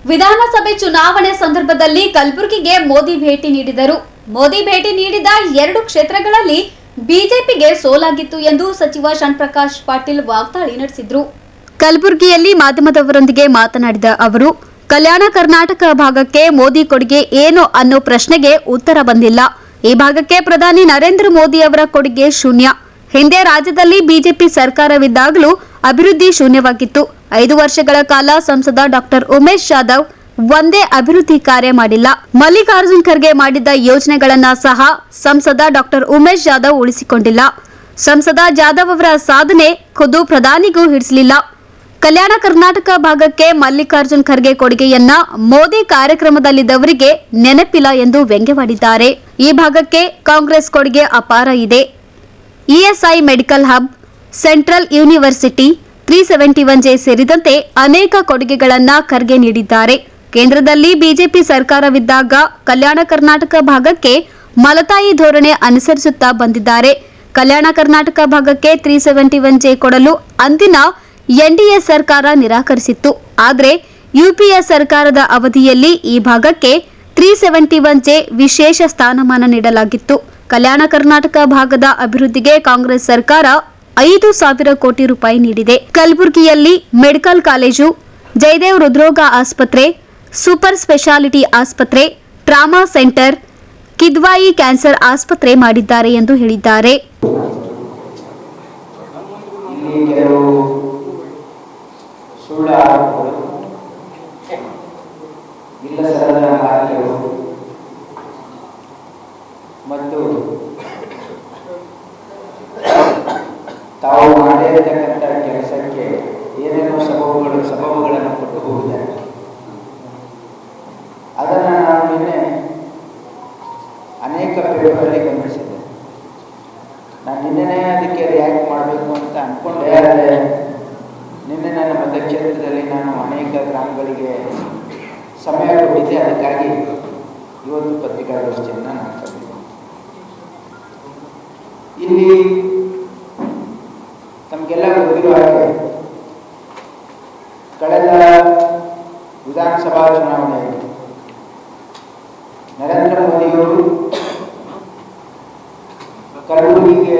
ವಿಧಾನಸಭೆ ಚುನಾವಣೆ ಸಂದರ್ಭದಲ್ಲಿ ಕಲಬುರಗಿಗೆ ಮೋದಿ ಭೇಟಿ ನೀಡಿದರು. ಮೋದಿ ಭೇಟಿ ನೀಡಿದ 2 ಕ್ಷೇತ್ರಗಳಲ್ಲಿ ಬಿಜೆಪಿಗೆ ಸೋಲಾಗಿತ್ತು ಎಂದು ಸಚಿವ ಶಣ್ಪ್ರಕಾಶ್ ಪಾಟೀಲ್ ವಾಗ್ದಾಳಿ ನಡೆಸಿದರು. ಕಲಬುರಗಿಯಲ್ಲಿ ಮಾಧ್ಯಮದವರೊಂದಿಗೆ ಮಾತನಾಡಿದ ಅವರು, ಕಲ್ಯಾಣ ಕರ್ನಾಟಕ ಭಾಗಕ್ಕೆ ಮೋದಿ ಕೊಡುಗೆ ಏನು ಅನ್ನೋ ಪ್ರಶ್ನೆಗೆ ಉತ್ತರ ಬಂದಿಲ್ಲ. ಈ ಭಾಗಕ್ಕೆ ಪ್ರಧಾನಿ ನರೇಂದ್ರ ಮೋದಿ ಅವರ ಕೊಡುಗೆ ಶೂನ್ಯ. ಹಿಂದೆ ರಾಜ್ಯದಲ್ಲಿ ಬಿಜೆಪಿ ಸರ್ಕಾರವಿದ್ದಾಗಲೂ ಅಭಿವೃದ್ಧಿ ಶೂನ್ಯವಾಗಿತ್ತು. 5 ವರ್ಷಗಳ ಕಾಲ ಸಂಸದ ಡಾಕ್ಟರ್ ಉಮೇಶ್ ಜಾಧವ್ ಒಂದೇ ಅಭಿವೃದ್ಧಿ ಕಾರ್ಯ ಮಾಡಿಲ್ಲ. ಮಲ್ಲಿಕಾರ್ಜುನ್ ಖರ್ಗೆ ಮಾಡಿದ್ದ ಯೋಜನೆಗಳನ್ನ ಸಹ ಸಂಸದ ಡಾಕ್ಟರ್ ಉಮೇಶ್ ಜಾಧವ್ ಉಳಿಸಿಕೊಂಡಿಲ್ಲ. ಸಂಸದ ಜಾಧವ್ ಅವರ ಸಾಧನೆ ಖುದ್ದು ಪ್ರಧಾನಿಗೂ ಹಿಡಿಸಲಿಲ್ಲ. ಕಲ್ಯಾಣ ಕರ್ನಾಟಕ ಭಾಗಕ್ಕೆ ಮಲ್ಲಿಕಾರ್ಜುನ್ ಖರ್ಗೆ ಕೊಡುಗೆಯನ್ನ ಮೋದಿ ಕಾರ್ಯಕ್ರಮದಲ್ಲಿದ್ದವರಿಗೆ ನೆನಪಿಲ್ಲ ಎಂದು ವ್ಯಂಗ್ಯವಾಡಿದ್ದಾರೆ. ಈ ಭಾಗಕ್ಕೆ ಕಾಂಗ್ರೆಸ್ ಕೊಡುಗೆ ಅಪಾರ ಇದೆ. ESI medical hub, central university, 371J ಸೇರಿದಂತೆ ಅನೇಕ ಕೊಡುಗೆಗಳನ್ನ ಖರ್ಗೆ ನೀಡಿದ್ದಾರೆ. ಕೇಂದ್ರದಲ್ಲಿ ಬಿಜೆಪಿ ಸರ್ಕಾರವಿದ್ದಾಗ ಕಲ್ಯಾಣ ಕರ್ನಾಟಕ ಭಾಗಕ್ಕೆ ಮಲತಾಯಿ ಧೋರಣೆ ಅನುಸರಿಸುತ್ತಾ ಬಂದಿದ್ದಾರೆ. ಕಲ್ಯಾಣ ಕರ್ನಾಟಕ ಭಾಗಕ್ಕೆ 371J ಕೊಡಲು ಅಂದಿನ ಎನ್ಡಿಎ ಸರ್ಕಾರ ನಿರಾಕರಿಸಿತ್ತು. ಆದರೆ ಯುಪಿಎ ಸರ್ಕಾರದ ಅವಧಿಯಲ್ಲಿ ಈ ಭಾಗಕ್ಕೆ 371J ವಿಶೇಷ ಸ್ಥಾನಮಾನ ನೀಡಲಾಗಿತ್ತು. ಕಲ್ಯಾಣ ಕರ್ನಾಟಕ ಭಾಗದ ಅಭಿವೃದ್ಧಿಗೆ ಕಾಂಗ್ರೆಸ್ ಸರ್ಕಾರ 5,000 ಕೋಟಿ ರೂಪಾಯಿ ನೀಡಿದೆ. ಕಲಬುರಗಿಯಲ್ಲಿ ಮೆಡಿಕಲ್ ಕಾಲೇಜು, ಜಯದೇವ್ ಹೃದ್ರೋಗ ಆಸ್ಪತ್ರೆ, ಸೂಪರ್ ಸ್ಪೆಷಾಲಿಟಿ ಆಸ್ಪತ್ರೆ, ಟ್ರಾಮಾ ಸೆಂಟರ್, ಕಿದ್ವಾಯಿ ಕ್ಯಾನ್ಸರ್ ಆಸ್ಪತ್ರೆ ಮಾಡಿದ್ದಾರೆ ಎಂದು ಹೇಳಿದ್ದಾರೆ. ಮತ್ತು ತಾವು ಮಾಡಿರತಕ್ಕಂಥ ಕೆಲಸಕ್ಕೆ ಏನೇನೋ ಸಬಬುಗಳನ್ನು ಕೊಟ್ಟು ಹೋಗಿದ್ದಾರೆ. ಅದನ್ನು ನಾನು ನಿನ್ನೆ ಅನೇಕ ಪೇಪರಲ್ಲಿ ಗಮನಿಸಿದ್ದೆ. ನಾನು ನಿನ್ನೆನೇ ಅದಕ್ಕೆ ರಿಯಾಕ್ಟ್ ಮಾಡಬೇಕು ಅಂತ ಅಂದ್ಕೊಂಡೆ. ಆದರೆ ನಿನ್ನೆ ನನ್ನ ಮತಕ್ಷೇತ್ರದಲ್ಲಿ ನಾನು ಅನೇಕ ಗ್ರಾಮಗಳಿಗೆ ಸಮಯ ಕೊಟ್ಟಿದ್ದೆ. ಅದಕ್ಕಾಗಿ ಇವತ್ತು ಪತ್ರಿಕಾಗೋಷ್ಠಿಯನ್ನು ನಾನು ಕರೆದಿದ್ದೆ. ಇಲ್ಲಿ ತಮಗೆಲ್ಲ ಗೊತ್ತಿರುವ ಹಾಗೆ ಕಳೆದ ವಿಧಾನಸಭಾ ಚುನಾವಣೆಯಲ್ಲಿ ನರೇಂದ್ರ ಮೋದಿಯವರು ಕಲಬುರಗಿಗೆ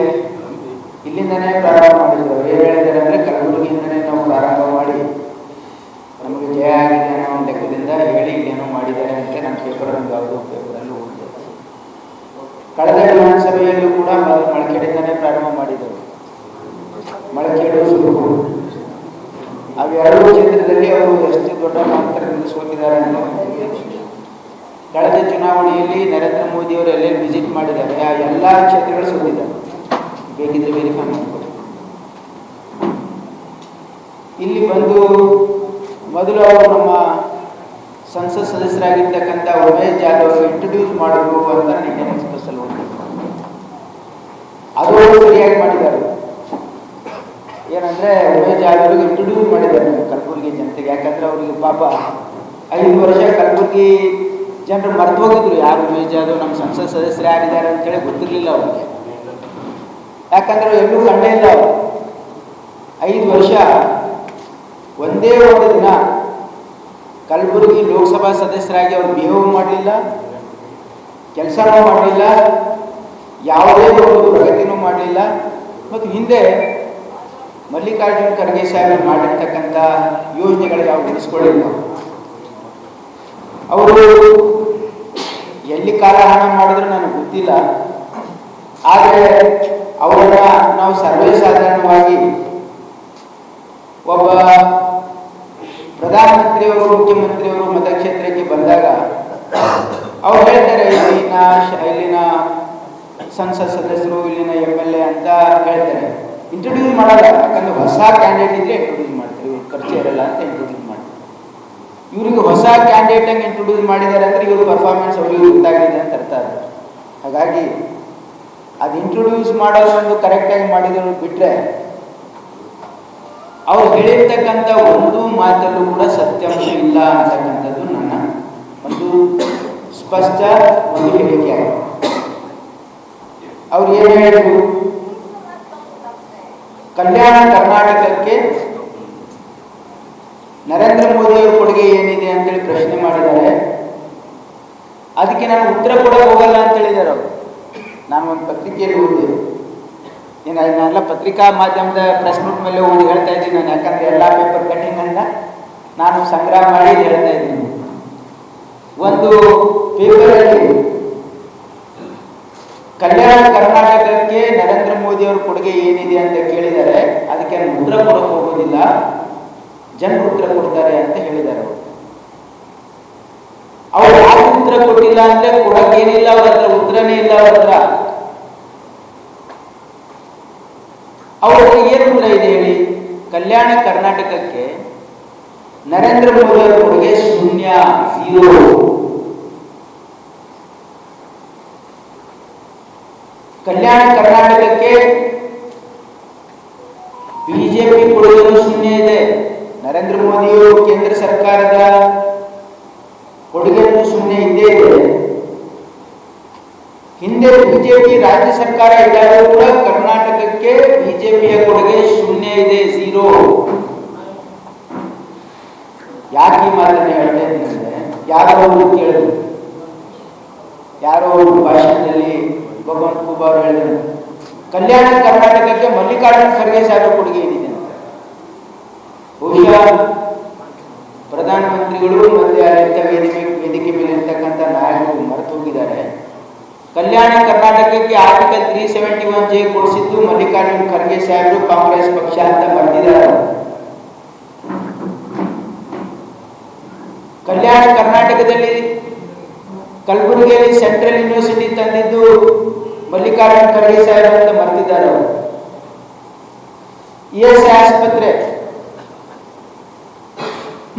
ಇಲ್ಲಿಂದನೇ ಪ್ರಾರಂಭ ಮಾಡಿದ್ರು. ಏನು ಹೇಳಿದ್ದಾರೆ ಅಂದರೆ, ಕಲಬುರಗಿಯಿಂದನೇ ನಾವು ಪ್ರಾರಂಭ ಮಾಡಿ ನಮಗೆ ಜಯ ಆಗಿದೆ ಅನ್ನೋ ಒಂದು ಲೆಕ್ಕದಿಂದ ಹೇಳಿ ಏನೋ ಮಾಡಿದ್ದಾರೆ ಅಂತ ನನ್ನ ಪೇಪರಲ್ಲಿ ಯಾವುದೋ ಪೇಪರಲ್ಲೂ ಓದಿದೆ. ಕಳೆದ ವಿಧಾನಸಭೆಯಲ್ಲೂ ಕೂಡ ಮಳಖೇಡಿಂದನೇ ಪ್ರಾರಂಭ ಮಾಡಿದರು. ಮಳಖೇಡು, ಸುರಪುರ, ಅವೆರಡೂ ಕ್ಷೇತ್ರದಲ್ಲಿ ಅವರು ಎಷ್ಟು ದೊಡ್ಡ ಅಂತರದಿಂದ ಸೋತಿದ್ದಾರೆ ಅಂತ. ಕಳೆದ ಚುನಾವಣೆಯಲ್ಲಿ ನರೇಂದ್ರ ಮೋದಿಯವರು ಎಲ್ಲೆಲ್ಲಿ ವಿಸಿಟ್ ಮಾಡಿದ್ದಾರೆ ಆ ಎಲ್ಲ ಕ್ಷೇತ್ರಗಳು ಸೋತಿದ್ದಾರೆ. ಬೇಕಿದ್ರೆ ವೆರಿಫೈ ಮಾಡಿಕೊಡಿ. ಇಲ್ಲಿ ಬಂದು ಮೊದಲು ಅವರು ನಮ್ಮ ಸಂಸತ್ ಸದಸ್ಯರಾಗಿರ್ತಕ್ಕಂಥ ಉಮೇಶ್ ಜಾಧವ್ ಇಂಟ್ರೊಡ್ಯೂಸ್ ಮಾಡಬೇಕು ಅಂತ ನಿನ್ನೆ ಎಕ್ಸ್ಪ್ರೆಸ್ಸಲ್ಲಿ ಹೋಗಿದ್ರು. ಅದು ಸರಿಯಾಗಿ ಮಾಡಿದ್ದಾರೆ. ಏನಂದರೆ, ಉಮೇಶ್ ಜಾಧವ್ರಿಗೆ ಇಂಟ್ರೊಡ್ಯೂಸ್ ಮಾಡಿದ್ದಾರೆ ಕಲಬುರಗಿ ಜನತೆಗೆ. ಯಾಕಂದರೆ ಅವರಿಗೆ ಪಾಪ 5 ವರ್ಷ ಕಲಬುರಗಿ ಜನರು ಮರೆತು ಹೋಗಿದ್ರು, ಯಾರು ಉಮೇಶ್ ಜಾಧವ್ ನಮ್ಮ ಸಂಸತ್ ಸದಸ್ಯರು ಯಾರಿದ್ದಾರೆ ಅಂತೇಳಿ ಗೊತ್ತಿರಲಿಲ್ಲ ಅವ್ರಿಗೆ. ಯಾಕಂದರೆ ಎಲ್ಲೂ ಕಂಡೇ ಇಲ್ಲ ಅವರು. 5 ವರ್ಷ ಒಂದೇ ಒಂದು ದಿನ ಕಲಬುರಗಿ ಲೋಕಸಭಾ ಸದಸ್ಯರಾಗಿ ಅವರು ಬಿಹೇವ್ ಮಾಡಲಿಲ್ಲ, ಕೆಲಸನೂ ಮಾಡಲಿಲ್ಲ, ಯಾವುದೇ ಒಂದು ಪ್ರಗತಿನೂ ಮಾಡಲಿಲ್ಲ. ಮತ್ತು ಹಿಂದೆ ಮಲ್ಲಿಕಾರ್ಜುನ್ ಖರ್ಗೆ ಸಾಹೇಬರು ಮಾಡಿರ್ತಕ್ಕಂಥ ಯೋಜನೆಗಳು ಯಾವ ಉಳಿಸ್ಕೊಳ್ಳಿಲ್ಲ. ಅವರು ಎಲ್ಲಿ ಕಾಲಹರಣ ಮಾಡಿದ್ರು ನನಗೆ ಗೊತ್ತಿಲ್ಲ. ಆದರೆ ಅವರನ್ನ ನಾವು ಸರ್ವೇ ಸಾಧಾರಣವಾಗಿ ಒಬ್ಬ ಪ್ರಧಾನಮಂತ್ರಿಯವರು, ಮುಖ್ಯಮಂತ್ರಿಯವರು ಮತಕ್ಷೇತ್ರಕ್ಕೆ ಬಂದಾಗ ಅವ್ರು ಹೇಳ್ತಾರೆ, ಇಲ್ಲಿನ ಸಂಸತ್ ಸದಸ್ಯರು, ಇಲ್ಲಿನ MLA ಅಂತ ಹೇಳ್ತಾರೆ. ಇಂಟ್ರೊಡ್ಯೂಸ್ ಮಾಡಲ್ಲ. ಯಾಕಂದ್ರೆ ಹೊಸ ಕ್ಯಾಂಡಿಡೇಟ್ ಇದ್ರೆ ಇಂಟ್ರೊಡ್ಯೂಸ್ ಮಾಡ್ತಾರೆ, ಇವ್ರು ಖರ್ಚು ಇರಲ್ಲ ಅಂತ ಇಂಟ್ರೊಡ್ಯೂಸ್ ಮಾಡ್ತಾರೆ. ಇವರಿಗೆ ಹೊಸ ಕ್ಯಾಂಡಿಡೇಟ್ ಹಂಗೆ ಇಂಟ್ರೊಡ್ಯೂಸ್ ಮಾಡಿದ್ದಾರೆ ಅಂದರೆ ಇವ್ರ ಪರ್ಫಾರ್ಮೆನ್ಸ್ ಅವ್ರಿಗೆ ಗೊತ್ತಾಗಿದೆ ಅಂತ ಅರ್ಥ. ಹಾಗಾಗಿ ಅದು ಇಂಟ್ರೊಡ್ಯೂಸ್ ಮಾಡೋದೊಂದು ಕರೆಕ್ಟಾಗಿ ಮಾಡಿದ್ರು ಬಿಟ್ಟರೆ ಅವ್ರು ಹೇಳಿರ್ತಕ್ಕಂಥ ಒಂದು ಮಾತಲ್ಲೂ ಕೂಡ ಸತ್ಯಾಂಶ ಇಲ್ಲ ಅಂತಕ್ಕಂಥದ್ದು ನನ್ನ ಒಂದು ಸ್ಪಷ್ಟ ಒಂದು ಹೇಳಿಕೆ ಆಗಿದೆ. ಅವ್ರು ಏನು ಹೇಳಿದ್ರು, ಕಲ್ಯಾಣ ಕರ್ನಾಟಕಕ್ಕೆ ನರೇಂದ್ರ ಮೋದಿ ಅವರ ಕೊಡುಗೆ ಏನಿದೆ ಅಂತೇಳಿ ಪ್ರಶ್ನೆ ಅದಕ್ಕೆ ನಾನು ಉತ್ತರ ಕೊಡೋಕೆ ಹೋಗಲ್ಲ ಅಂತ ಹೇಳಿದ್ದಾರೆ ಅವರು. ನಾನು ಒಂದು ಪತ್ರಿಕೆಯಲ್ಲಿ ಓದಿದೆ, ನಾನೆಲ್ಲ ಪತ್ರಿಕಾ ಮಾಧ್ಯಮದ ಪ್ರೆಸ್ ನೋಟ್ ಮೇಲೆ ಓದಿ ಹೇಳ್ತಾ ಇದ್ದೀನಿ ನಾನು, ಯಾಕಂದರೆ ಎಲ್ಲ ಪೇಪರ್ ಕಟ್ಟಿಂಗನ್ನು ನಾನು ಸಂಗ್ರಹ ಮಾಡಿ ಹೇಳ್ತಾ ಇದ್ದೀನಿ. ಒಂದು ಪೇಪರಲ್ಲಿ ಕಲ್ಯಾಣ ಕರ್ನಾಟಕಕ್ಕೆ ನರೇಂದ್ರ ಮೋದಿ ಅವರ ಕೊಡುಗೆ ಏನಿದೆ ಅಂತ ಕೇಳಿದರೆ ಅದಕ್ಕೆ ನಾನು ಉತ್ತರ ಕೊಡೋಕೆ ಹೋಗೋದಿಲ್ಲ, ಜನರು ಉತ್ತರ ಕೊಡ್ತಾರೆ ಅಂತ ಹೇಳಿದ್ದಾರೆ ಅವರು. ಅವ್ರು ಯಾಕೆ ಉತ್ತರ ಕೊಟ್ಟಿಲ್ಲ ಅಂದ್ರೆ ಕೊಡೋಕೇನಿಲ್ಲ ಅವ್ರ ಹತ್ರ, ಉತ್ತರನೇ ಇಲ್ಲ ಅವ್ರ ಹತ್ರ. ಅವ್ರ ಏನು ಉತ್ತರ ಇದೆ ಹೇಳಿ? ಕಲ್ಯಾಣ ಕರ್ನಾಟಕಕ್ಕೆ ನರೇಂದ್ರ ಮೋದಿ ಅವರ ಕೊಡುಗೆ ಶೂನ್ಯ, 0. ಕಲ್ಯಾಣ ಕರ್ನಾಟಕಕ್ಕೆ ಬಿಜೆಪಿ ಕೊಡುಗೆಯೂ ಶೂನ್ಯ ಇದೆ. ನರೇಂದ್ರ ಮೋದಿಯು ಕೇಂದ್ರ ಸರ್ಕಾರದ ಕೊಡುಗೆಯೂ ಶೂನ್ಯ ಇದ್ದೇ ಇದೆ. ಹಿಂದೆ ಬಿಜೆಪಿ ರಾಜ್ಯ ಸರ್ಕಾರ ಇದ್ದಾಗ ಕೂಡ ಕರ್ನಾಟಕಕ್ಕೆ ಬಿಜೆಪಿಯ ಕೊಡುಗೆ ಶೂನ್ಯ ಇದೆ, 0. ಯಾಕೆ ಈ ಮಾತನ್ನ ಹೇಳ್ತಾ ಇದ್ದೀನಿ? ಯಾರೋ ಕೇಳಿದ್ರು, ಯಾರೋ ಭಾಷಣದಲ್ಲಿ ಭಗವಂತ ಖೂಬ ಅವರು ಹೇಳಿದ್ರು, ಕಲ್ಯಾಣ ಕರ್ನಾಟಕಕ್ಕೆ ಮಲ್ಲಿಕಾರ್ಜುನ ಖರ್ಗೆ ಸಾಹೇಬರ ಕೊಡುಗೆ ಏನಿದೆ ಅಂತ. ಬಹುಶಃ ಪ್ರಧಾನಮಂತ್ರಿಗಳು ಮತ್ತೆ ಆಡಳಿತ ವೇದಿಕೆ ಮೇಲೆ ಇರ್ತಕ್ಕಂಥ ನಾಯಕರು ಮರೆತು ಹೋಗಿದ್ದಾರೆ. ಕಲ್ಯಾಣ ಕರ್ನಾಟಕಕ್ಕೆ ಆರ್ಟಿಕಲ್ 371J ಕೊಡಿಸಿದ್ದು ಮಲ್ಲಿಕಾರ್ಜುನ ಖರ್ಗೆ ಸಾಹೇಬರು, ಕಾಂಗ್ರೆಸ್ ಪಕ್ಷ ಅಂತ ಮರೆತಿದ್ದಾರೆ. ಕಲ್ಯಾಣ ಕರ್ನಾಟಕದಲ್ಲಿ ಕಲಬುರಗಿಯಲ್ಲಿ ಸೆಂಟ್ರಲ್ ಯೂನಿವರ್ಸಿಟಿ ತಂದಿದ್ದು ಮಲ್ಲಿಕಾರ್ಜುನ ಖರ್ಗೆ ಸಾಹೇಬರು ಅಂತ ಮರೆತಿದ್ದಾರೆ ಅವರು. ESI ಆಸ್ಪತ್ರೆ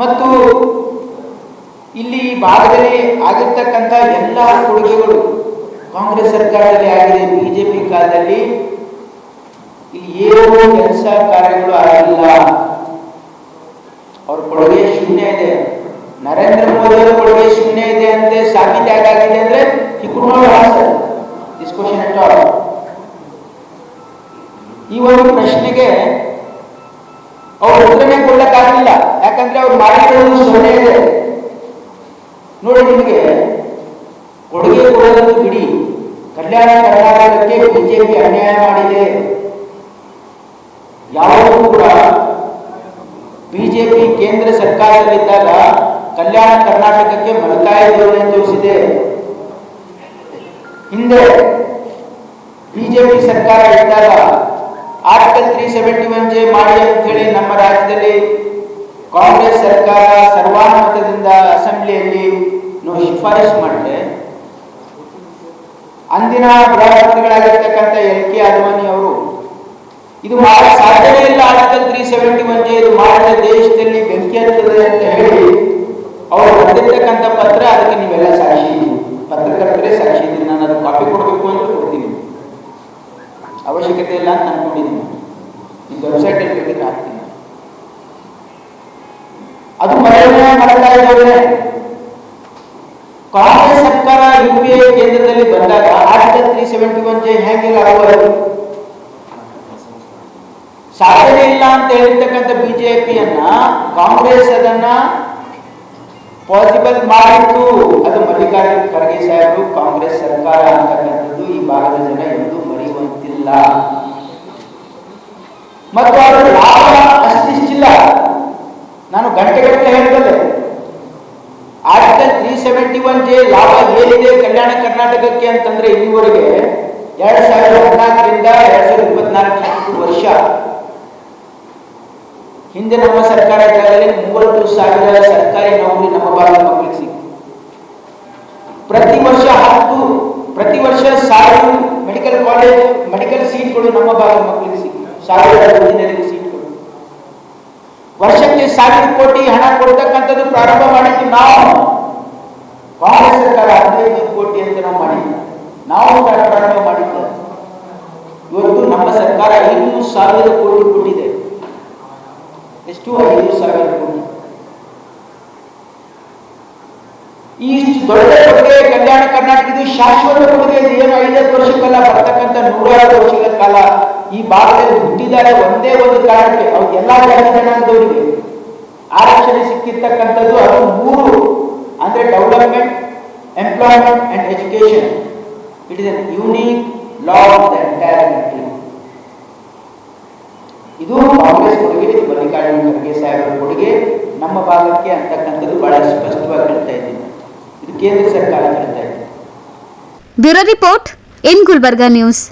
ಮತ್ತು ಇಲ್ಲಿ ಭಾಗದಲ್ಲಿ ಆಗಿರ್ತಕ್ಕಂಥ ಎಲ್ಲ ಕೊಡುಗೆಗಳು ಕಾಂಗ್ರೆಸ್ ಸರ್ಕಾರದಲ್ಲಿ ಆಗಿದೆ. ಬಿಜೆಪಿ ಕಾಲದಲ್ಲಿ ಇಲ್ಲಿ ಏನು ಕೆಲಸ ಕಾರ್ಯಗಳು ಆಗಿಲ್ಲ. ಅವ್ರ ಕೊಡುಗೆ ಶೂನ್ಯ ಇದೆ. ನರೇಂದ್ರ ಮೋದಿ ಅವರ ಕೊಡುಗೆ ಶೂನ್ಯ ಇದೆ ಅಂತ ಸಾಬೀತು ಯಾಕಾಗಿದೆ ಅಂದ್ರೆ he could not answer this question at all. ಈ ಒಂದು ಪ್ರಶ್ನೆಗೆ ಅವ್ರು ಉತ್ತರನೇ ಕೊಡಕ್ಕಾಗಲಿಲ್ಲ. ಯಾಕಂದ್ರೆ ಅವ್ರು ಮಾಡಿರೋದು ಸೊನ್ನೆ ಇದೆ. ನೋಡಿ, ನಿಮಗೆ ಕೊಡುಗೆ ಕೊಡೋದನ್ನು ಬಿಡಿ, ಕಲ್ಯಾಣ ಕರ್ನಾಟಕಕ್ಕೆ ಬಿಜೆಪಿ ಅನ್ಯಾಯ ಮಾಡಿದೆ. ಯಾವಾಗಲೂ ಕೂಡ ಬಿಜೆಪಿ ಕೇಂದ್ರ ಸರ್ಕಾರದಲ್ಲಿದ್ದಾಗ ಕಲ್ಯಾಣ ಕರ್ನಾಟಕಕ್ಕೆ ಮಲತಾಯ ಧೋರಣೆ ತೋರಿಸಿದೆ. ಹಿಂದೆ ಬಿಜೆಪಿ ಸರ್ಕಾರ ಇದ್ದಾಗ ಆರ್ಟಿಕಲ್ 371J ಮಾಡಿ ಅಂತ ಹೇಳಿ ನಮ್ಮ ರಾಜ್ಯದಲ್ಲಿ ಕಾಂಗ್ರೆಸ್ ಸರ್ಕಾರ ಸರ್ವಾನುಮತದಿಂದ ಅಸೆಂಬ್ಲಿಯಲ್ಲಿ ಶಿಫಾರಸು ಮಾಡಿದೆ. ಅಂದಿನ ಗೃಹ ಮಂತ್ರಿಗಳಾಗಿರ್ತಕ್ಕಂಥ LK ಅದ್ವಾನಿ ಅವರು ಇದು ಮಾಡಲು ಸಾಧ್ಯವೇ ಇಲ್ಲ, ಆರ್ಟಿಕಲ್ 371J ಇದು ಮಾಡಿದ ದೇಶದಲ್ಲಿ ಬೆಂಕಿ ಹತ್ತುತ್ತದೆ ಅಂತ ಹೇಳಿ ಅವರು ಬರೆದಿರ್ತಕ್ಕಂಥ ಪತ್ರ. ಅದಕ್ಕೆ ನೀವೆಲ್ಲ ಸಾಕ್ಷಿ, ಪತ್ರಕರ್ತರೇ ಸಾಕ್ಷಿ ಇದ್ದೀನಿ. ನಾನು ಅದು ಕಾಪಿ ಕೊಡಬೇಕು ಅಂತ ಕೊಡ್ತೀನಿ, ಅವಶ್ಯಕತೆ ಇಲ್ಲ ಅಂತ ಅನ್ಕೊಂಡಿದ್ದೀನಿ. ನಿಮ್ಮ ವೆಬ್ಸೈಟಲ್ಲಿ ಬೇಕಿದ್ರೆ ಹಾಕ್ತೀನಿ. ಅದು ಮರಣ ಮಾಡ್ತಾ ಇದ್ದವ್ರೆ. ಕಾಂಗ್ರೆಸ್ ಸರ್ಕಾರ UPA ಕೇಂದ್ರದಲ್ಲಿ ಬಂದಾಗ ಆರ್ಟಿಕಲ್ 371J ಹೇಗಿಲ್ಲ ಆಗುವುದು ಸಾಧನೆ ಇಲ್ಲ ಅಂತ ಹೇಳಿರ್ತಕ್ಕಂಥ ಬಿಜೆಪಿಯನ್ನ ಕಾಂಗ್ರೆಸ್ ಅದನ್ನ ಪಾಸಿಬಲ್ ಮಾಡಿತ್ತು. ಅದು ಮಲ್ಲಿಕಾರ್ಜುನ ಖರ್ಗೆ ಸಾಹೇಬರು, ಕಾಂಗ್ರೆಸ್ ಸರ್ಕಾರ ಅಂತಕ್ಕಂಥದ್ದು ಈ ಭಾಗದ ಜನ ಎಂದೂ ಮರೆಯುವಂತಿಲ್ಲ. ಮತ್ತು ಅದರ ಲಾಭ ಅಷ್ಟಿಷ್ಟಿಲ್ಲ. ನಾನು ಗಂಟೆಗಟ್ಟಲೆ ಹೇಳ್ತದೆ. ಆರ್ಟಿಕಲ್ 371J ಲಾಭ ಏನಿದೆ ಕಲ್ಯಾಣ ಕರ್ನಾಟಕಕ್ಕೆ ಅಂತಂದ್ರೆ ಇಲ್ಲಿವರೆಗೆ 2014ರಿಂದ 2024 ವರ್ಷ ಹಿಂದೆ ನಮ್ಮ ಸರ್ಕಾರ ಇದ್ದಾಗಲೇ 30,000 ಸರ್ಕಾರಿ ನೌಕರಿ ನಮ್ಮ ಭಾಗದ ಮಕ್ಕಳಿಗೆ ಸಿಕ್ತು. ಪ್ರತಿ ವರ್ಷ 1000 ಮೆಡಿಕಲ್ ಕಾಲೇಜ್ ಮೆಡಿಕಲ್ ಸೀಟ್ಗಳು ನಮ್ಮ ಭಾಗದ ಮಕ್ಕಳಿಗೆ ಸಿಕ್ತು. 1000 ಇಂಜಿನಿಯರಿಂಗ್ ಸೀಟ್ಗಳು. ವರ್ಷಕ್ಕೆ 1000 ಕೋಟಿ ಹಣ ಕೊಡ್ತಕ್ಕಂಥದ್ದು ಪ್ರಾರಂಭ ಮಾಡಿದ್ದು ನಾವು. ಕಾಂಗ್ರೆಸ್ ಸರ್ಕಾರ 15 ಕೋಟಿ ಅಂತ ನಾವು ಮಾಡಿದ್ದ, ನಾವು ಪ್ರಾರಂಭ ಮಾಡಿದ್ದ. ಇವತ್ತು ನಮ್ಮ ಸರ್ಕಾರ 5,000 ಕೋಟಿ ಕೊಟ್ಟಿದೆ. ಎಷ್ಟು? 5,000 ಕೋಟಿ. ಈ ದೊಡ್ಡ ಕೊಡುಗೆ ಕಲ್ಯಾಣ ಕರ್ನಾಟಕದ ಶಾಶ್ವತ ಕೊಡುಗೆ. ಏನು 5 ವರ್ಷಕ್ಕಲ್ಲ, ಬರ್ತಕ್ಕಂಥ 100 ವರ್ಷಗಳ ಕಾಲ ಈ ಭಾಗದಲ್ಲಿ ಹುಟ್ಟಿದ್ದಾರೆ. ಒಂದೇ ಒಂದು ಕಾರಣಕ್ಕೆ ಅವ್ರು ಎಲ್ಲಾ ಜಾತಿ ಜನಾಂಗದವರಿಗೆ ಆರಕ್ಷಣೆ ಸಿಕ್ಕಿರ್ತಕ್ಕಂಥದ್ದು. ಅದು 3 ಅಂದ್ರೆ development, employment education it is an unique law of the entire country. ಇದು ಕಾಂಗ್ರೆಸ್ ಕೊಡುಗೆ, ಮಲ್ಲಿಕಾರ್ಜುನ ಖರ್ಗೆ ಸಾಹೇಬರ ಕೊಡುಗೆ ನಮ್ಮ ಭಾಗಕ್ಕೆ ಅಂತಕ್ಕಂಥದ್ದು ಬಹಳ ಸ್ಪಷ್ಟವಾಗಿ ಹೇಳ್ತಾ ಇದ್ದೀನಿ. ಇದು ಕೇಂದ್ರ ಸರ್ಕಾರ ಹೇಳ್ತಾ ಇದೆ. Bureau report in Gulbarga news.